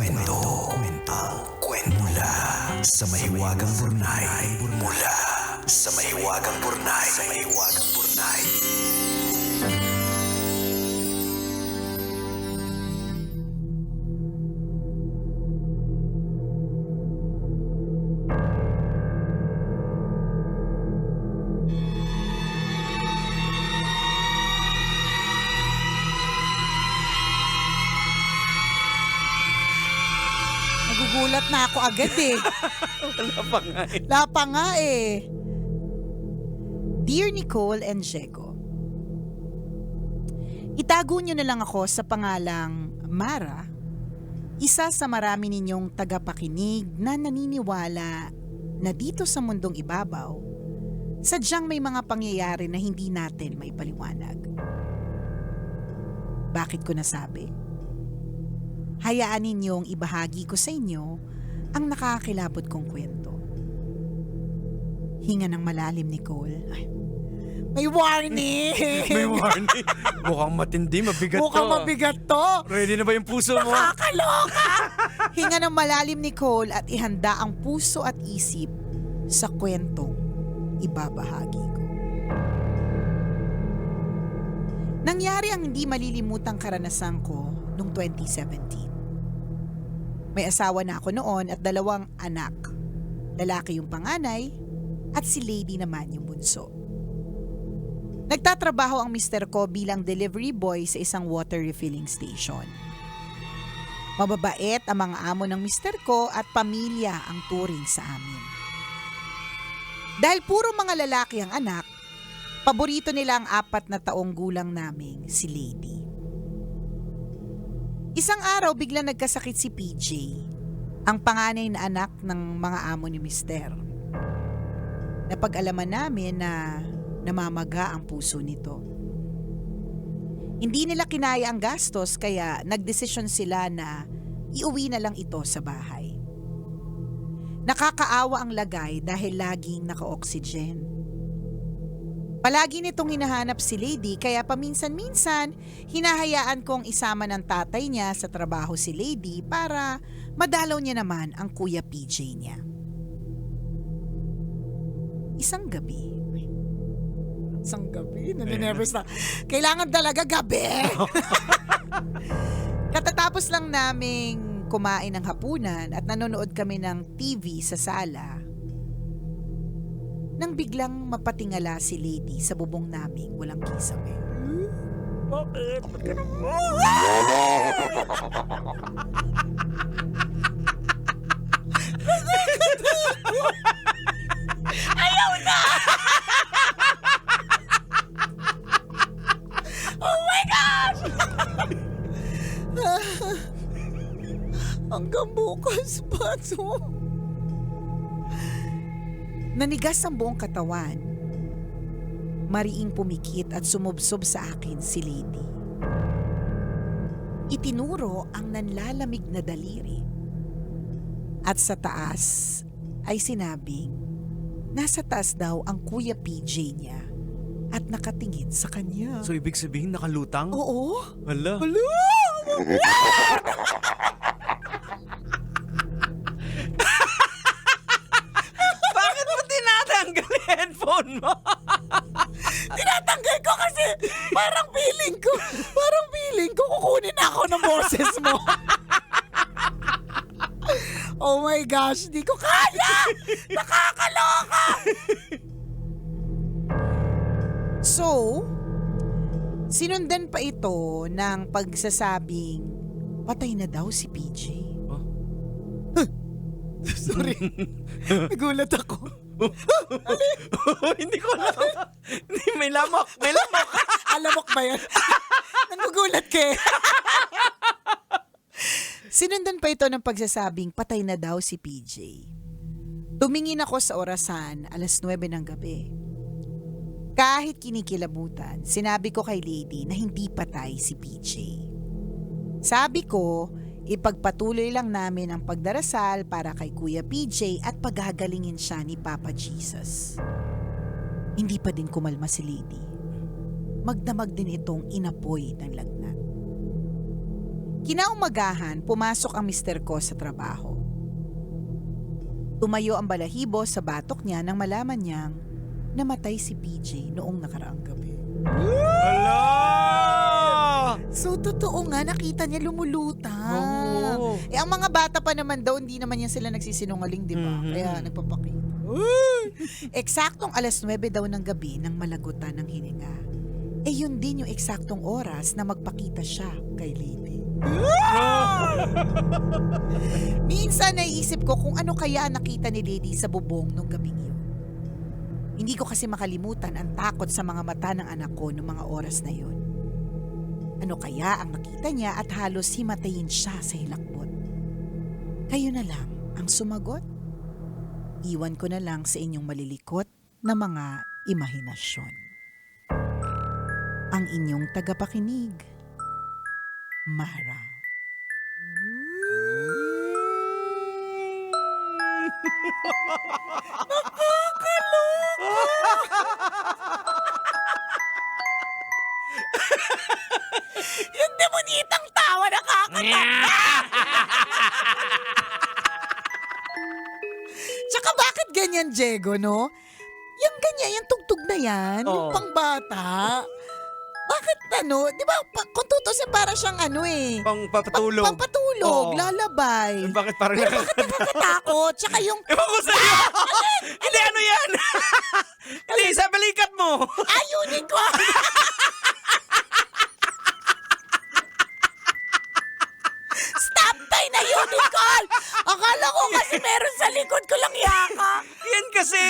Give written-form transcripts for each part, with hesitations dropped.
Kwento mula sa mahiwagang Burnay. Nagugulat na ako agad eh. Wala pa nga eh. Wala pa nga eh. Dear Nicole and Diego, itago niyo na lang ako sa pangalang Mara, isa sa marami ninyong tagapakinig na naniniwala na dito sa mundong ibabaw, sadyang may mga pangyayari na hindi natin maipaliwanag. Bakit ko nasabi? Hayaan ninyong ibahagi ko sa inyo ang nakakakilabot kong kwento. Hinga ng malalim, Nicole. Ay, may warning! May warning. Mukhang matindi, mabigat Mukhang to. mabigat to! Ready na ba yung puso mo? Nakakaloka! Hinga ng malalim, Nicole, at ihanda ang puso at isip sa kwentong ibabahagi ko. Nangyari ang hindi malilimutang karanasan ko noong 2017. May asawa na ako noon at 2 anak. Lalaki yung panganay at si Lady naman yung bunso. Nagtatrabaho ang mister ko bilang delivery boy sa isang water refilling station. Mababait ang mga amo ng mister ko at pamilya ang turing sa amin. Dahil puro mga lalaki ang anak, paborito nila ang 4 na taong gulang naming si Lady. Isang araw biglang nagkasakit si PJ, ang panganay na anak ng mga amo ni mister. Napag-alaman namin na namamaga ang puso nito. Hindi nila kinaya ang gastos kaya nagdesisyon sila na iuwi na lang ito sa bahay. Nakakaawa ang lagay dahil laging naka-oxygen. Palagi nitong hinahanap si Lady kaya paminsan-minsan hinahayaan kong isama ng tatay niya sa trabaho si Lady para madalaw niya naman ang kuya PJ niya. Isang gabi, naninervous na. Kailangan talaga gabi. Katatapos lang naming kumain ng hapunan at nanonood kami ng TV sa sala, nang biglang mapatingala si Lady sa bubong naming walang kisame. Bakit? Ba't ganun mo? Ayaw na! Oh my gosh! Hanggang bukas pa to. Nanigas ang buong katawan. Mariing pumikit at sumubsob sa akin si Lady. Itinuro ang nanlalamig na daliri. At sa taas ay sinabing nasa taas daw ang kuya PJ niya at nakatingin sa kanya. So ibig sabihin nakalutang? Oo. Hala. Hala! Bakit mo tinatanggal yung headphone mo? Tinatanggal ko kasi parang feeling ko kukunin ako ng boses mo. Oh my gosh, di ko kaya! Nakakaloka! So, sinundan pa ito ng pagsasabing patay na daw si PJ. Huh? Sorry, nagulat ako. Hindi ko alam. Hindi, may lamok. May lamok. Alamok ba yan? Nagugulat ka eh. Sinundan pa ito ng pagsasabing patay na daw si PJ. Tumingin ako sa orasan, 9:00 ng gabi. Kahit kinikilabutan, sinabi ko kay Lady na hindi patay si PJ. Sabi ko, ipagpatuloy lang namin ang pagdarasal para kay Kuya PJ at paghagalingin siya ni Papa Jesus. Hindi pa din kumalma si Lady. Magdamag din itong inapoy ng lagnat. Kinaumagahan, pumasok ang mister ko sa trabaho. Tumayo ang balahibo sa batok niya nang malaman niyang namatay si PJ noong nakaraang gabi. Hala! So, totoo nga, nakita niya lumulutang. Oo. Ang mga bata pa naman daw, hindi naman yan sila nagsisinungaling, di ba? Mhm. Kaya nagpapakita. Eksaktong 9:00 daw ng gabi nang malagutan ng hininga. Yun din yung eksaktong oras na magpakita siya kay Lady. Minsan naiisip ko kung ano kaya nakita ni Lady sa bubong nung gabing yun. Hindi ko kasi makalimutan ang takot sa mga mata ng anak ko noong mga oras na yun. Ano kaya ang nakita niya at halos himatayin siya sa hilakbot? Kayo na lang ang sumagot. Iwan ko na lang sa inyong malilikot na mga imahinasyon. Ang inyong tagapakinig, Mara. Yung demonitang tawa nakakatawa. Tsaka bakit ganyan, Diego, no? Yung ganyan, yung tugtog na yan, yung Oo. pangbata. Bakit ano, di ba, kung tutusin para siyang ano eh. Pangpatulog. Pampatulog, Oo. lalabay. Bakit parang Pero bakit nakakatakot? Tsaka yung, Ewan ko sa'yo! Hindi, ano yan? Hindi, sa balikat mo! unicorn! Stop tayo na unicorn! Akala ko kasi meron sa likod ko lang yaka. Yan kasi!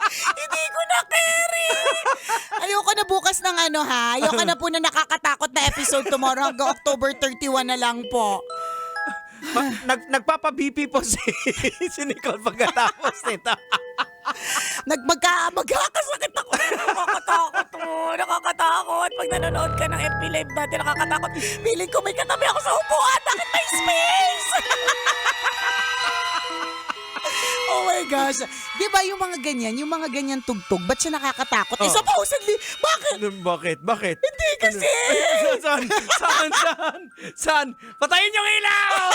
Hindi ko na carry. Ayoko na bukas ng ano ha. Ayoko na po na nakakatakot na episode tomorrow hanggang October 31 na lang po. Nagpapa-BP po si Nicole pagkatapos nito. Magkakasakit ako. Nakakatakot to. Nakakatakot. Pag nanonood ka ng FB Live natin, nakakatakot. Feeling ko may katabi ako sa upuan. Bakit may space? Oh my gosh. Di ba yung mga ganyan tugtog, ba't siya nakakatakot? Oh. Supposedly, bakit? Bakit? Hindi kasi. Saan? Patayin yung ilaw!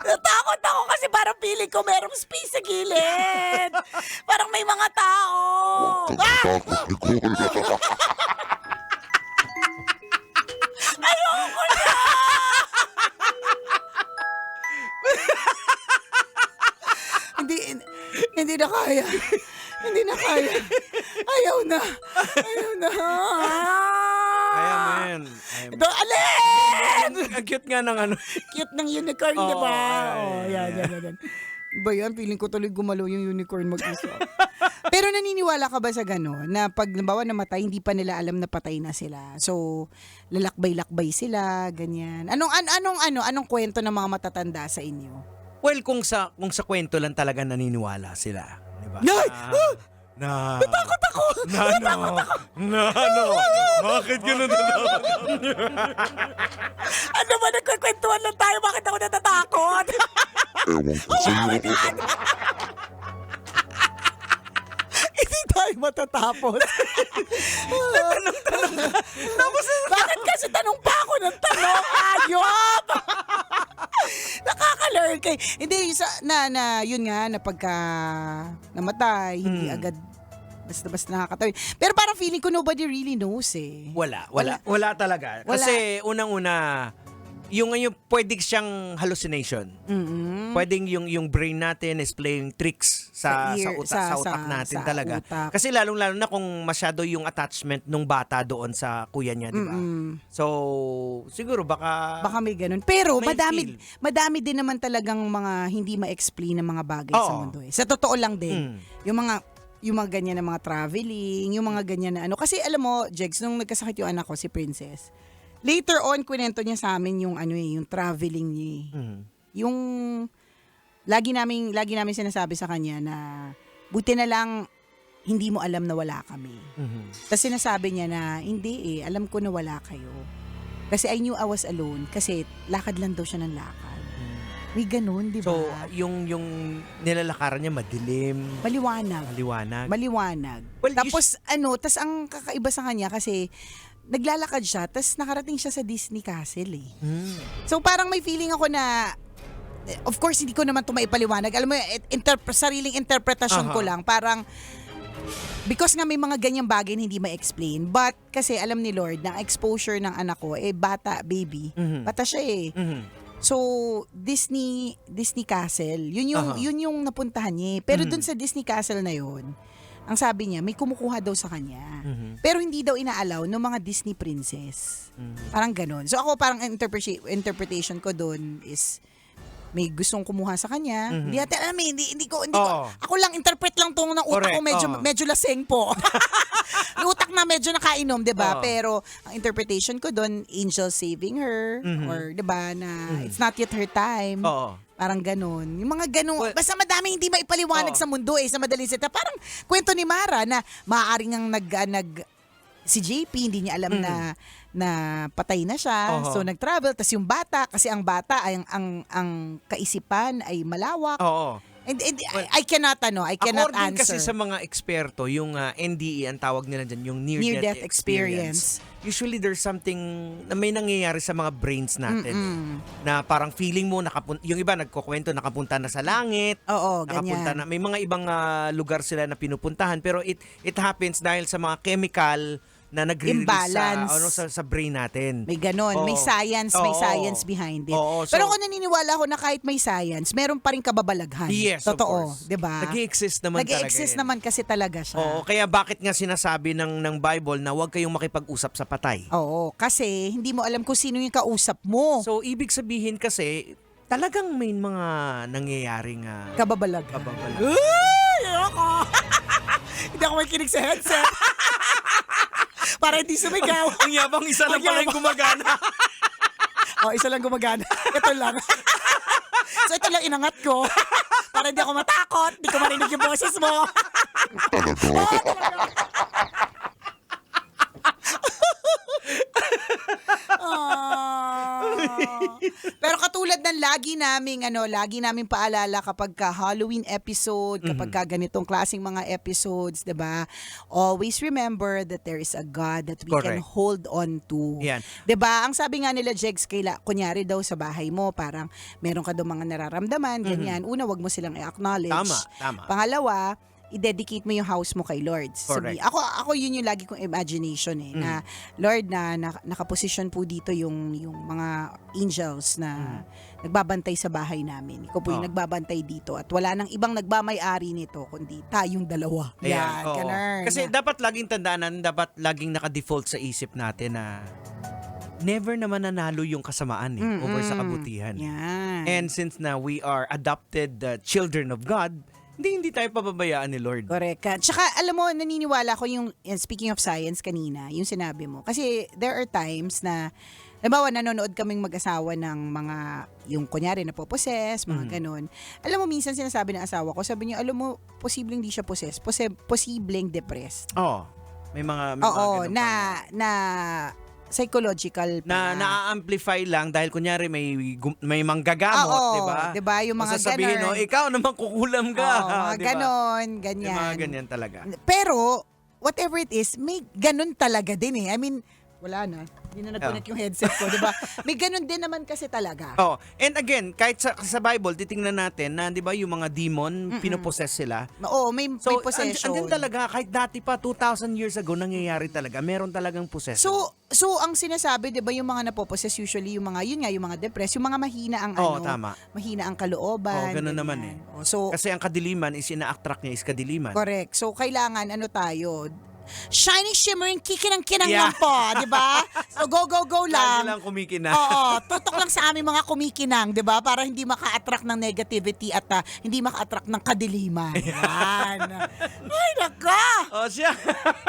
Natakot ako kasi parang feeling ko merong space sa gilid. Parang may mga tao. Ayoko na. Hindi na kaya. Hindi na kaya. Ayaw na. Kaya man. Ito, alin! Ang cute nga ng ano. Cute ng unicorn, di ba? Oo, Yan. Ba yan? Feeling ko tuloy gumalaw yung unicorn mag-isa. Pero naniniwala ka ba sa gano'n? Na pag nabawa namatay, hindi pa nila alam na patay na sila. So, lalakbay-lakbay sila, ganyan. Anong kwento ng mga matatanda sa inyo? Well, kung sa kwento lang talaga naniniwala sila. Diba? Nay! Natakot ako! Bakit ganun natakot? Ano ba, nagkukwentuhan lang tayo? Bakit ako natatakot? Ewan ko sa'yo. Hindi tayo matatapos. Tanong. Tapos, Bakit kasi tanong pa ako ng tanong? Ayop! Nakaka-lurk. Hindi, yun nga, na pagka namatay, hindi agad basta nakakatawid. Pero parang feeling ko nobody really knows eh. Wala talaga. Wala. Kasi unang-una, yung pwede siyang hallucination. Mm-hmm. Pwedeng yung brain natin is playing tricks sa utak natin talaga. Utak. Kasi lalong-lalo na kung masyado yung attachment nung bata doon sa kuya niya, di ba? So, siguro baka Baka may ganun. Pero may madami din naman talagang mga hindi ma-explain na mga bagay sa Oo. mundo eh. Sa totoo lang din. Yung mga ganyan na mga traveling, yung mga ganyan na ano. Kasi alam mo, Jegs, nung nagkasakit yung anak ko, si Princess, later on, kwento niya sa amin yung yung traveling niya. Yung lagi namin sinasabi sa kanya na buti na lang hindi mo alam na wala kami. Tapos sinasabi niya na hindi alam ko na wala kayo. Kasi I knew I was alone kasi lakad lang daw siya ng lakad. May ganun, di ba? So, yung nilalakaran niya madilim, Maliwanag. maliwanag. Maliwanag. Well, Tapos tas ang kakaiba sa kanya kasi naglalakad siya, tas nakarating siya sa Disney Castle eh. Mm. So parang may feeling ako na, of course hindi ko naman ito maipaliwanag. Alam mo, sariling interpretasyon ko lang. Parang, because nga may mga ganyang bagay na hindi ma-explain. But kasi alam ni Lord na exposure ng anak ko, bata, baby. Bata siya eh. So, Disney Castle, yun yung napuntahan niya. Pero dun sa Disney Castle na yun, ang sabi niya, may kumukuha daw sa kanya. Pero hindi daw inaalaw ng mga Disney princess. Parang ganun. So ako parang interpretation ko dun is may gustong kumuha sa kanya. Hindi natin alam eh. Hindi ko. Ako lang, interpret lang tong ng utak ko. Medyo laseng po. Yung utak na medyo nakainom, di ba? Pero ang interpretation ko doon, angel saving her. Or, di ba, na it's not yet her time. Parang ganun. Yung mga ganun. Basta madaming hindi maipaliwanag sa mundo sa madaling salita. Parang kwento ni Mara na maaaring ang si JP, hindi niya alam na patay na siya. So nag-travel, tas yung bata, kasi ang bata ay ang kaisipan ay malawak. And I cannot answer. According kasi sa mga eksperto, yung NDE ang tawag nila dyan, yung near-death experience. Usually there's something na may nangyayari sa mga brains natin. Na parang feeling mo, yung iba nagkukwento, nakapunta na sa langit. Ganyan. May mga ibang lugar sila na pinupuntahan. Pero it happens dahil sa mga chemical na nagre-release sa brain natin. May ganon. May science behind it. Pero ako naniniwala ako na kahit may science, meron pa rin kababalaghan. Yes, totoo, of course. 'di ba? Nag-i-exist naman talaga. Nag-i-exist naman kasi talaga siya. Kaya bakit nga sinasabi ng Bible na huwag kayong makipag-usap sa patay? Kasi hindi mo alam kung sino yung kausap mo. So, ibig sabihin kasi, talagang may mga nangyayaring Kababalaghan. Ayoko! Hindi ako makikinig sa headset. Para hindi sumigaw. Ang yabang, isa lang pala yung gumagana. Isa lang gumagana. Ito lang. So ito lang inangat ko. Para hindi ako matakot. Hindi ko marinig yung boses mo. Pero katulad ng lagi naming paalala kapag ka Halloween episode, kapag ka ganitong klaseng mga episodes, 'di ba? Always remember that there is a God that we can hold on to. Yan. 'Di ba? Ang sabi nga nila, Jegs, kunyari daw sa bahay mo, parang meron ka daw mga nararamdaman, ganyan. Una, wag mo silang i-acknowledge. Tama. Pangalawa, i-dedicate mo yung house mo kay Lord. Correct. Ako yun yung lagi kong imagination na Lord, na nakaposisyon po dito yung mga angels na nagbabantay sa bahay namin. Ikaw po yung nagbabantay dito at wala nang ibang nagmamay-ari nito kundi tayong dalawa. Ayan, oo. Ganun. Kasi dapat laging tandaan, dapat laging naka-default sa isip natin na never naman nanalo yung kasamaan over sa kabutihan. Yan. And since na we are adopted children of God, hindi tayo pababayaan ni Lord. Correct. Tsaka alam mo, naniniwala ko yung, speaking of science kanina, yung sinabi mo. Kasi there are times na, halimbawa, nanonood kaming mag-asawa ng mga, yung kunyari na poposes, mga ganun. Alam mo, minsan sinasabi ng asawa ko, sabi niya, alam mo, posibleng di siya poses, posibleng depressed. May mga Oo, ganun na psychological na na-amplify lang dahil kunyari may manggagamot, di ba? Di ba? Yung mga sasabihin, ganun. Ikaw naman kukulam ka. Mga diba? ganon, ganyan. Yung mga ganyan talaga. Pero, whatever it is, may ganun talaga din I mean, wala na. Hindi na nag-connect yung headset ko, di ba? May ganun din naman kasi talaga. And again, kahit sa Bible, titingnan natin na, di ba, yung mga demon, pinoposes sila. May possession. Andyan talaga, kahit dati pa, 2,000 years ago, nangyayari talaga. Meron talagang possession. So ang sinasabi, 'di ba, yung mga napoposes usually yung mga depressed, yung mga mahina ang tama. mahina ang kalooban. Ganun naman So kasi ang kadiliman is ina-attract niya is kadiliman. correct. So kailangan tayo, shining, shimmering, kikinang-kinang lang po, 'di ba? So go Lagi lang. lang kumikinang. Tutok lang sa aming mga kumikinang, 'di ba? Para hindi maka-attract ng negativity at hindi maka-attract ng kadiliman. Yan. Ay, naka! Siya.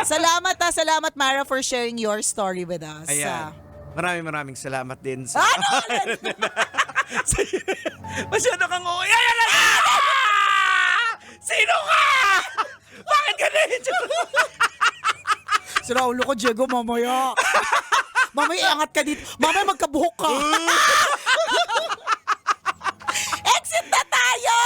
Salamat Mara for sharing your story with us. Ayan. Maraming salamat din sa... Ano? Masyado kang uwi. Ayan na! Sino ka? Bakit ganun? Sira ulo ko, Diego, mamaya. Mamaya, angat ka dito. Mamaya, magkabuhok ka. Exit na tayo!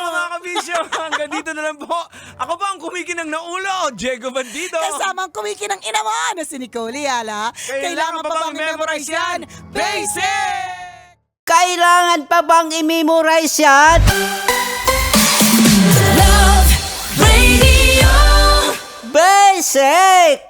Mga kabisyo, hanggang dito na lang po. Ako po ang kumikinang na ulo, Diego Bandido. Kasamang kumikinang ina mo na si Nicole Yala. Kailangan pa bang i-memorize yan? Basic! Kailangan pa bang i-memorize yan? Love Radio. Basic!